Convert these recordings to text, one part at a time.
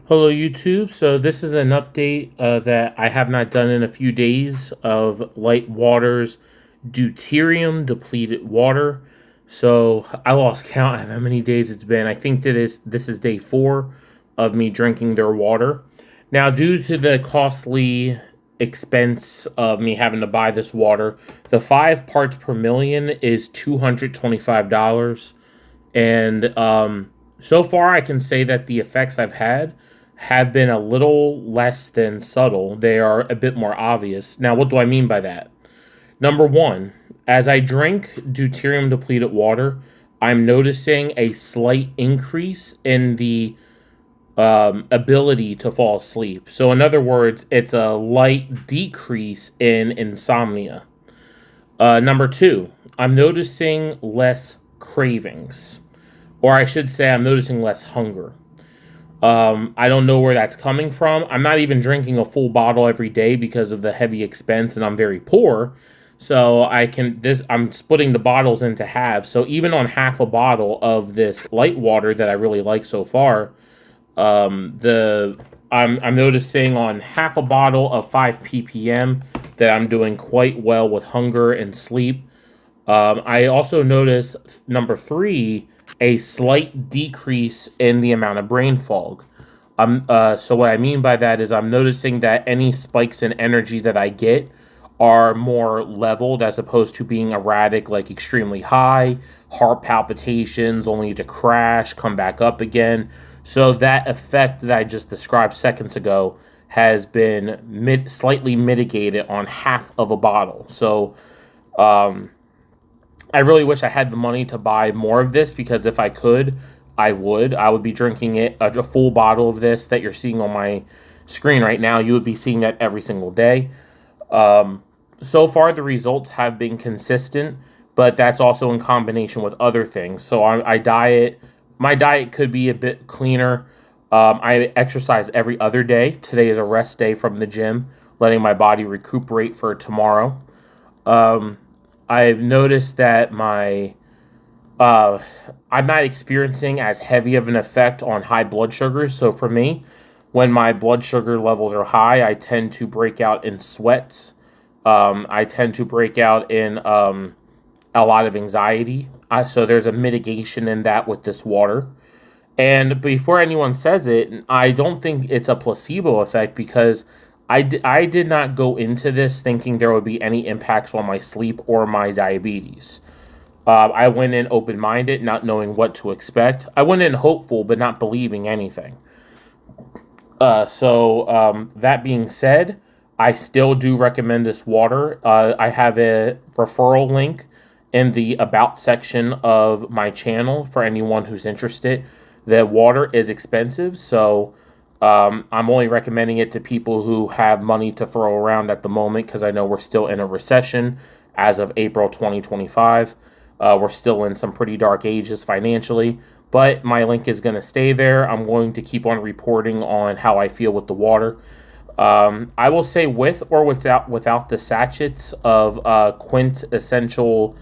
Hello, YouTube. So this is an update that I have not done in a few days of Litewater's deuterium depleted water. So I lost count of how many days it's been. I think that this is day 4 of me drinking their water. Now, due to the costly expense of me having to buy this water, the 5 parts per million is $225, and so far I can say that the effects I've had have been a little less than subtle. They are a bit more obvious. Now, what do I mean by that? Number one, as I drink deuterium depleted water, I'm noticing a slight increase in the ability to fall asleep. So, in other words, it's a light decrease in insomnia. Number two, I'm noticing less cravings, or I should say, I'm noticing less hunger. I don't know where that's coming from. I'm not even drinking a full bottle every day because of the heavy expense, and I'm very poor. So I'm splitting the bottles into halves. So even on half a bottle of this light water that I really like so far, the I'm noticing on half a bottle of 5 ppm that I'm doing quite well with hunger and sleep. I also notice number 3, a slight decrease in the amount of brain fog. So what I mean by that is I'm noticing that any spikes in energy that I get are more leveled as opposed to being erratic, like extremely high, heart palpitations, only to crash, come back up again. So that effect that I just described seconds ago has been slightly mitigated on half of a bottle. So um, I really wish I had the money to buy more of this, because if I could, I would. I would be drinking a full bottle of this that you're seeing on my screen right now. You would be seeing that every single day. Um, so far, the results have been consistent, but that's also in combination with other things. So I diet. My diet could be a bit cleaner. I exercise every other day. Today is a rest day from the gym, letting my body recuperate for tomorrow. Um, I've noticed that uh, I'm not experiencing as heavy of an effect on high blood sugars. So for me, when my blood sugar levels are high, I tend to break out in sweats. I tend to break out in a lot of anxiety. So there's a mitigation in that with this water. And before anyone says it, I don't think it's a placebo effect, because I did not go into this thinking there would be any impacts on my sleep or my diabetes. I went in open minded, not knowing what to expect. I went in hopeful, but not believing anything. That being said, I still do recommend this water. I have a referral link in the About section of my channel for anyone who's interested. The water is expensive, so I'm only recommending it to people who have money to throw around at the moment, because I know we're still in a recession as of April 2025. We're still in some pretty dark ages financially, but my link is going to stay there. I'm going to keep on reporting on how I feel with the water. I will say, with or without the sachets of Quint Essential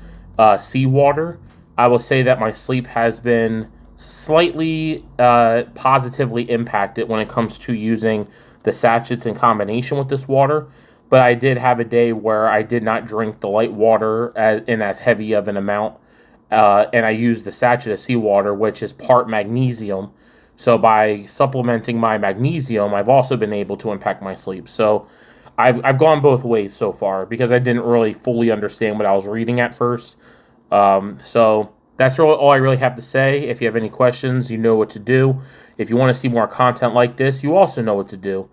seawater, I will say that my sleep has been slightly positively impacted when it comes to using the sachets in combination with this water. But I did have a day where I did not drink the light water in as heavy of an amount, and I used the sachet of seawater, which is part magnesium. So by supplementing my magnesium, I've also been able to impact my sleep. So I've gone both ways so far, because I didn't really fully understand what I was reading at first. So that's really all I really have to say. If you have any questions, you know what to do. If you want to see more content like this, you also know what to do.